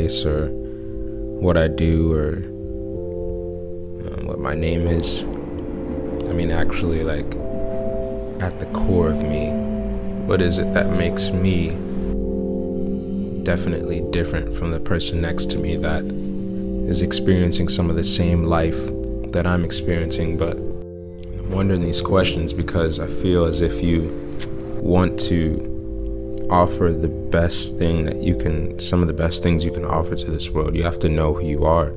face or what I do or what my name is. I mean, actually, like, at the core of me, what is it that makes me definitely different from the person next to me that is experiencing some of the same life that I'm experiencing? But I'm wondering these questions because I feel as if you want to offer the best thing that you can, some of the best things you can offer to this world. You have to know who you are.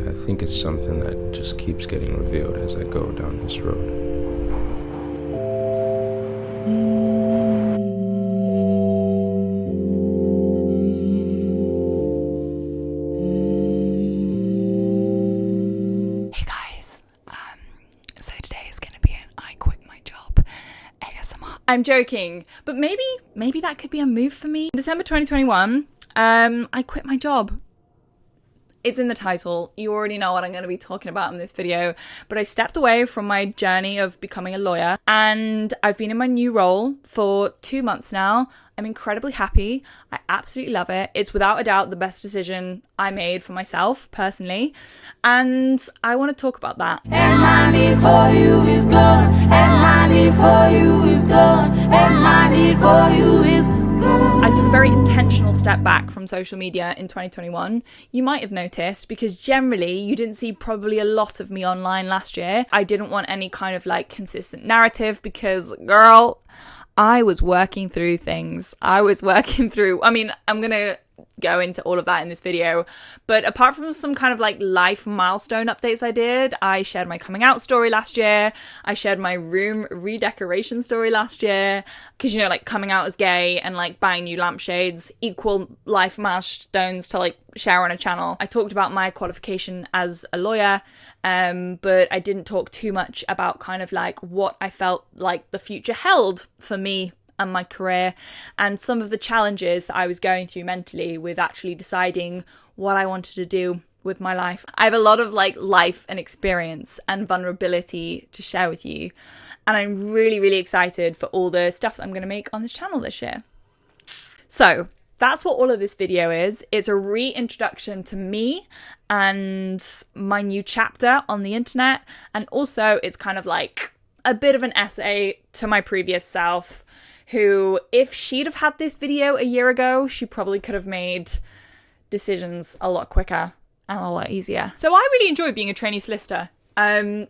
I think it's something that just keeps getting revealed as I go down this road. Hey guys, so today is going to be an I quit my job ASMR. I'm joking, but maybe that could be a move for me. December 2021, I quit my job. It's in the title. You already know what I'm going to be talking about in this video, but I stepped away from my journey of becoming a lawyer and I've been in my new role for 2 months now. I'm incredibly happy. I absolutely love it. It's without a doubt the best decision I made for myself personally, and I want to talk about that. And my need for you is gone. And my need for you is gone. And my need for you is gone. I took a very intentional step back from social media in 2021. You might have noticed because generally you didn't see probably a lot of me online last year. I didn't want any kind of like consistent narrative because, girl, I was working through things. I mean, I'm going to go into all of that in this video, but apart from some kind of like life milestone updates I shared my coming out story last year. I shared my room redecoration story last year because, you know, like coming out as gay and like buying new lampshades equal life milestones to like share on a channel. I talked about my qualification as a lawyer, but I didn't talk too much about kind of like what I felt like the future held for me and my career and some of the challenges that I was going through mentally with actually deciding what I wanted to do with my life. I have a lot of like life and experience and vulnerability to share with you, and I'm really, really excited for all the stuff that I'm going to make on this channel this year. So that's what all of this video is. It's a reintroduction to me and my new chapter on the internet, and also it's kind of like a bit of an essay to my previous self, who, if she'd have had this video a year ago, she probably could have made decisions a lot quicker and a lot easier. So I really enjoy being a trainee solicitor,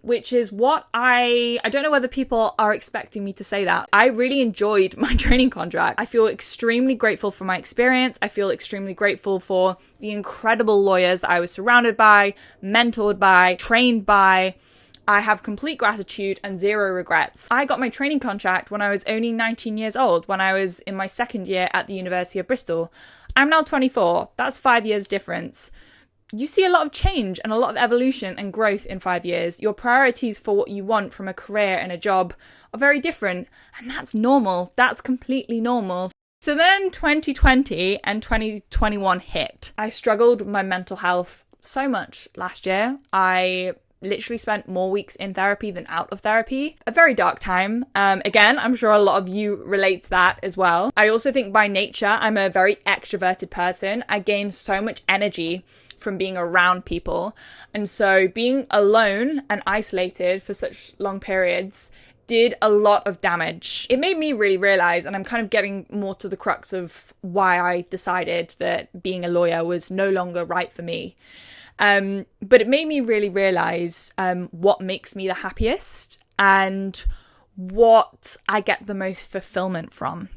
which is what I don't know whether people are expecting me to say that. I really enjoyed my training contract. I feel extremely grateful for my experience. I feel extremely grateful for the incredible lawyers that I was surrounded by, mentored by, trained by. I have complete gratitude and zero regrets. I got my training contract when I was only 19 years old, when I was in my second year at the University of Bristol. I'm now 24. That's 5 years difference. You see a lot of change and a lot of evolution and growth in 5 years. Your priorities for what you want from a career and a job are very different, and that's normal. That's completely normal. So then 2020 and 2021 hit. I struggled with my mental health so much last year. I literally spent more weeks in therapy than out of therapy. A very dark time. Again, I'm sure a lot of you relate to that as well. I also think by nature, I'm a very extroverted person. I gain so much energy from being around people. And so being alone and isolated for such long periods did a lot of damage. It made me really realize, and I'm kind of getting more to the crux of why I decided that being a lawyer was no longer right for me. But it made me really realize what makes me the happiest and what I get the most fulfillment from.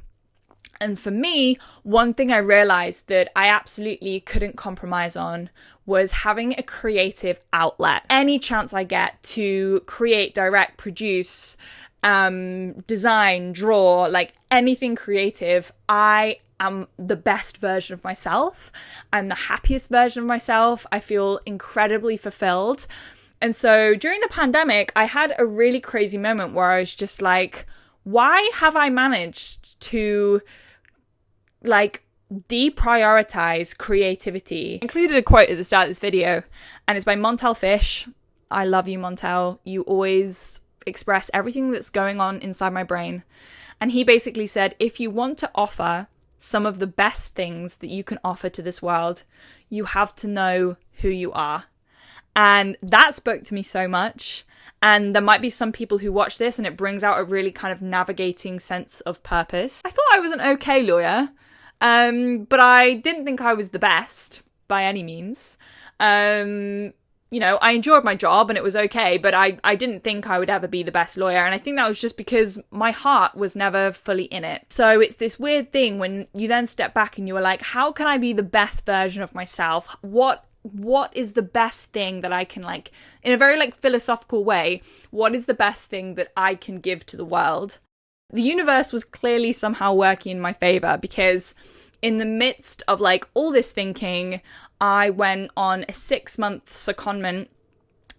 And for me, one thing I realized that I absolutely couldn't compromise on was having a creative outlet. Any chance I get to create, direct, produce, design, draw, like anything creative, I am the best version of myself. I'm the happiest version of myself. I feel incredibly fulfilled. And so during the pandemic, I had a really crazy moment where I was just like, why have I managed to like deprioritize creativity? I included a quote at the start of this video, and it's by Montel Fish. I love you, Montel. You always express everything that's going on inside my brain. And he basically said, if you want to offer some of the best things that you can offer to this world, you have to know who you are. And that spoke to me so much. And there might be some people who watch this and it brings out a really kind of navigating sense of purpose. I thought I was an okay lawyer, but I didn't think I was the best by any means. You know, I enjoyed my job and it was okay, but I didn't think I would ever be the best lawyer. And I think that was just because my heart was never fully in it. So it's this weird thing when you then step back and you are like, how can I be the best version of myself? What is the best thing that I can, like, in a very like philosophical way, what is the best thing that I can give to the world? The universe was clearly somehow working in my favor, because in the midst of like all this thinking, I went on a 6-month secondment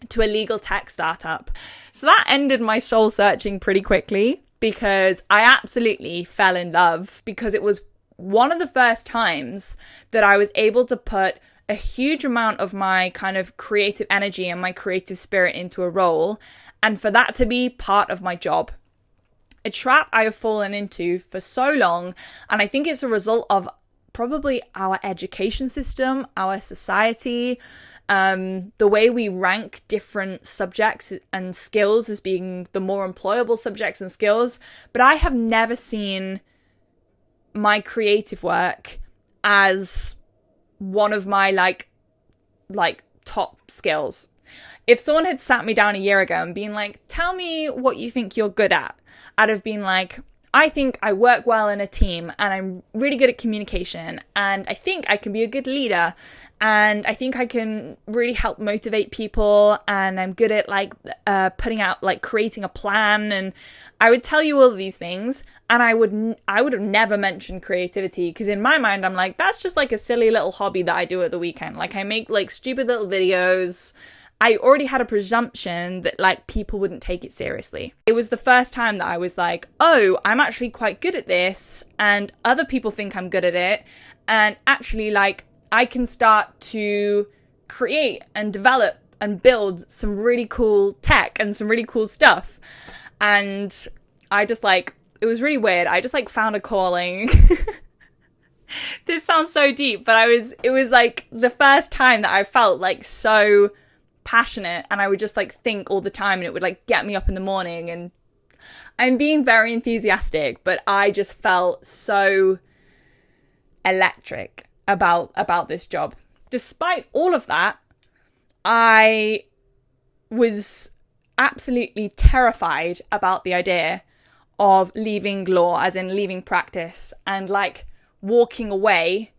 to a legal tech startup. So that ended my soul searching pretty quickly, because I absolutely fell in love, because it was one of the first times that I was able to put a huge amount of my kind of creative energy and my creative spirit into a role, and for that to be part of my job. A trap I have fallen into for so long, and I think it's a result of probably our education system, our society, the way we rank different subjects and skills as being the more employable subjects and skills. But I have never seen my creative work as one of my like top skills. If someone had sat me down a year ago and been like, tell me what you think you're good at, I'd have been like, I think I work well in a team and I'm really good at communication, and I think I can be a good leader, and I think I can really help motivate people, and I'm good at like putting out, like creating a plan. And I would tell you all of these things, and I would have never mentioned creativity, because in my mind I'm like, that's just like a silly little hobby that I do at the weekend. Like I make like stupid little videos. I already had a presumption that like people wouldn't take it seriously. It was the first time that I was like, oh, I'm actually quite good at this, and other people think I'm good at it, and actually like I can start to create and develop and build some really cool tech and some really cool stuff. And I just like, it was really weird. I just like found a calling. This sounds so deep, but it was like the first time that I felt like so passionate, and I would just like think all the time, and it would like get me up in the morning. And I'm being very enthusiastic, but I just felt so electric about this job. Despite all of that, I was absolutely terrified about the idea of leaving law, as in leaving practice, and like walking away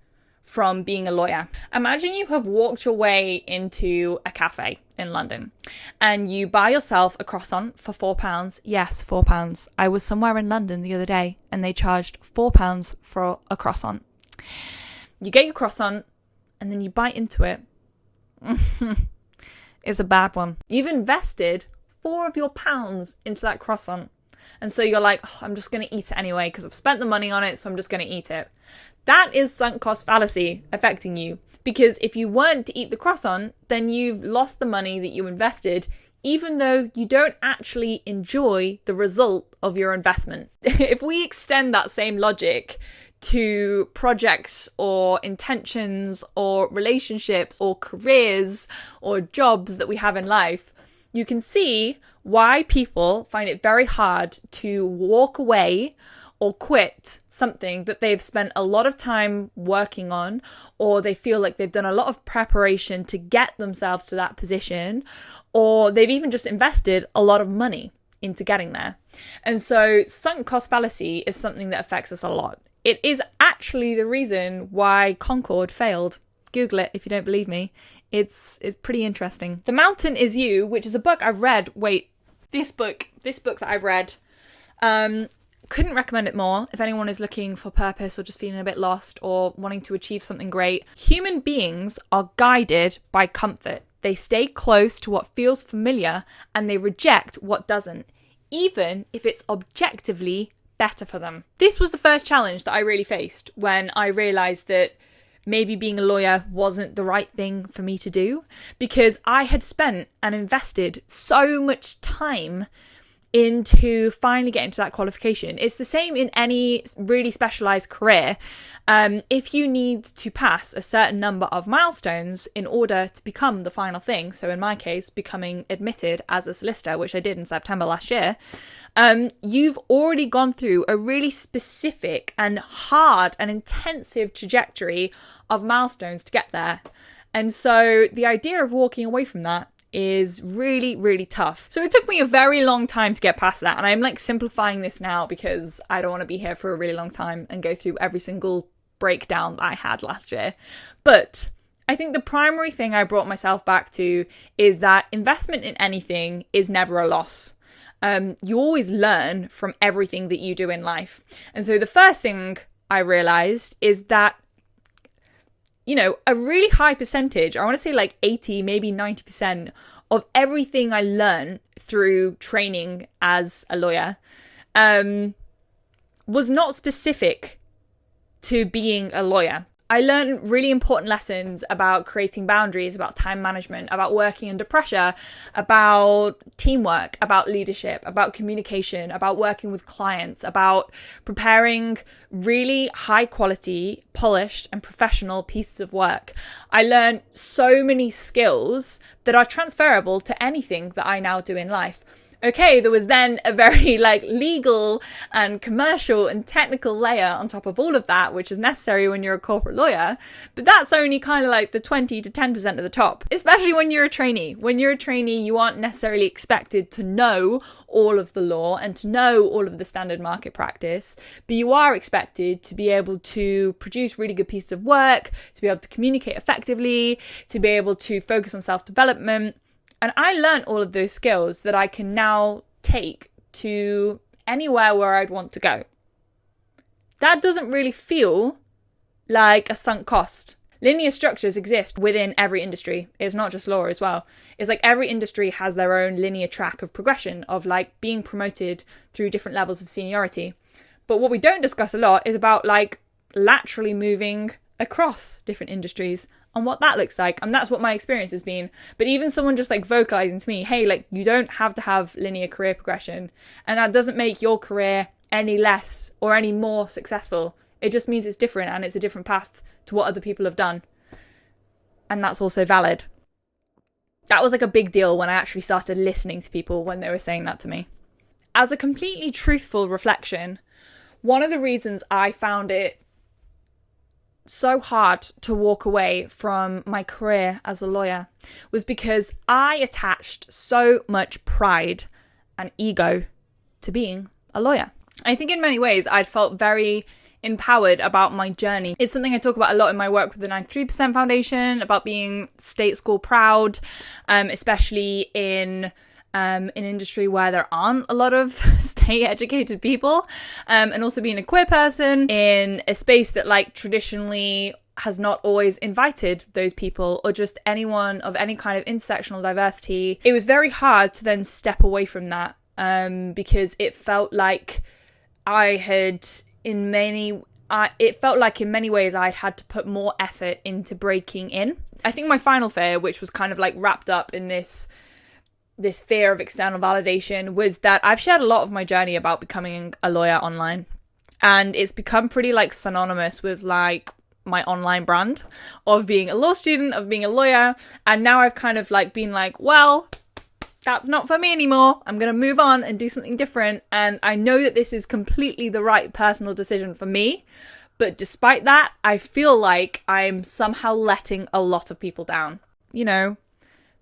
from being a lawyer. Imagine you have walked your way into a cafe in London and you buy yourself a croissant for £4. Yes, £4. I was somewhere in London the other day and they charged £4 for a croissant. You get your croissant and then you bite into it. It's a bad one. You've invested £4 of your pounds into that croissant. And so you're like, oh, I'm just going to eat it anyway because I've spent the money on it, so I'm just going to eat it. That is sunk cost fallacy affecting you, because if you weren't to eat the croissant, then you've lost the money that you invested, even though you don't actually enjoy the result of your investment. If we extend that same logic to projects or intentions or relationships or careers or jobs that we have in life, you can see why people find it very hard to walk away or quit something that they've spent a lot of time working on, or they feel like they've done a lot of preparation to get themselves to that position, or they've even just invested a lot of money into getting there. And so sunk cost fallacy is something that affects us a lot. It is actually the reason why Concorde failed. Google it if you don't believe me. It's pretty interesting. The Mountain Is You, which is a book I've read. This book that I've read. Couldn't recommend it more if anyone is looking for purpose or just feeling a bit lost or wanting to achieve something great. Human beings are guided by comfort. They stay close to what feels familiar and they reject what doesn't, even if it's objectively better for them. This was the first challenge that I really faced when I realized that maybe being a lawyer wasn't the right thing for me to do, because I had spent and invested so much time into finally getting to that qualification. It's the same in any really specialized career. If you need to pass a certain number of milestones in order to become the final thing, so in my case, becoming admitted as a solicitor, which I did in September last year, you've already gone through a really specific and hard and intensive trajectory of milestones to get there. And so the idea of walking away from that is really, really tough. So it took me a very long time to get past that. And I'm like simplifying this now because I don't want to be here for a really long time and go through every single breakdown that I had last year. But I think the primary thing I brought myself back to is that investment in anything is never a loss. You always learn from everything that you do in life. And so the first thing I realized is that, you know, a really high percentage, I want to say like 80, maybe 90% of everything I learned through training as a lawyer was not specific to being a lawyer. I learned really important lessons about creating boundaries, about time management, about working under pressure, about teamwork, about leadership, about communication, about working with clients, about preparing really high quality, polished and professional pieces of work. I learned so many skills that are transferable to anything that I now do in life. Okay, there was then a very like legal and commercial and technical layer on top of all of that, which is necessary when you're a corporate lawyer. But that's only kind of like the 20 to 10% of the top, especially when you're a trainee. When you're a trainee, you aren't necessarily expected to know all of the law and to know all of the standard market practice, but you are expected to be able to produce really good pieces of work, to be able to communicate effectively, to be able to focus on self-development. And I learned all of those skills that I can now take to anywhere where I'd want to go. That doesn't really feel like a sunk cost. Linear structures exist within every industry. It's not just law as well. It's like every industry has their own linear track of progression, of like being promoted through different levels of seniority. But what we don't discuss a lot is about like laterally moving across different industries and what that looks like. And that's what my experience has been. But even someone just like vocalizing to me, hey, like you don't have to have linear career progression. And that doesn't make your career any less or any more successful. It just means it's different and it's a different path to what other people have done. And that's also valid. That was like a big deal when I actually started listening to people when they were saying that to me. As a completely truthful reflection, one of the reasons I found it so hard to walk away from my career as a lawyer was because I attached so much pride and ego to being a lawyer. I think in many ways I'd felt very empowered about my journey. It's something I talk about a lot in my work with the 93% Foundation, about being state school proud, especially in an industry where there aren't a lot of state educated people, and also being a queer person in a space that like traditionally has not always invited those people, or just anyone of any kind of intersectional diversity. It was very hard to then step away from that, because it felt like in many ways I had to put more effort into breaking in. I think my final fear, which was kind of like wrapped up in this fear of external validation, was that I've shared a lot of my journey about becoming a lawyer online, and it's become pretty like synonymous with like my online brand of being a law student, of being a lawyer. And now I've kind of like been like, well, that's not for me anymore. I'm going to move on and do something different. And I know that this is completely the right personal decision for me. But despite that, I feel like I'm somehow letting a lot of people down. You know,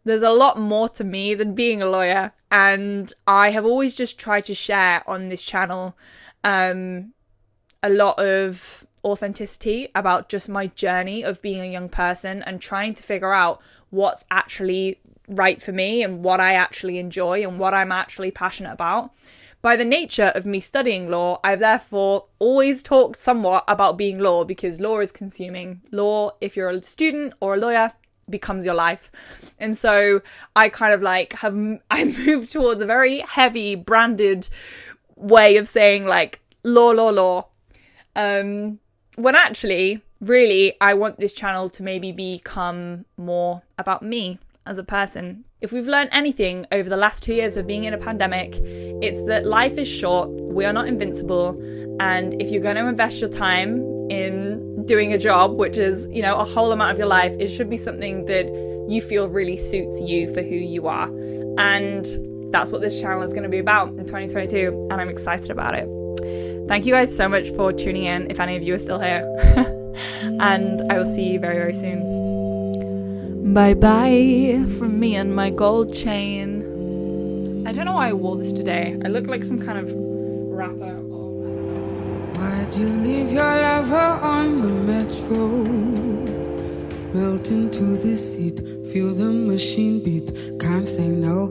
there's a lot more to me than being a lawyer. And I have always just tried to share on this channel a lot of authenticity about just my journey of being a young person and trying to figure out what's actually right for me and what I actually enjoy and what I'm actually passionate about. By the nature of me studying law, I've therefore always talked somewhat about being law, because law is consuming. Law, if you're a student or a lawyer, becomes your life. And so I kind of like I moved towards a very heavy branded way of saying like law. When actually, really, I want this channel to maybe become more about me as a person. If we've learned anything over the last 2 years of being in a pandemic, It's that life is short, we are not invincible, and if you're going to invest your time in doing a job, which is, you know, a whole amount of your life, it should be something that you feel really suits you for who you are. And that's what this channel is going to be about in 2022, and I'm excited about it. Thank you guys so much for tuning in, if any of you are still here. And I will see you very, very soon. Bye bye from me and my gold chain. I don't know why I wore this today. I look like some kind of rapper. Why'd you leave your lover on the metro? Melt into the seat, feel the machine beat. Can't say no,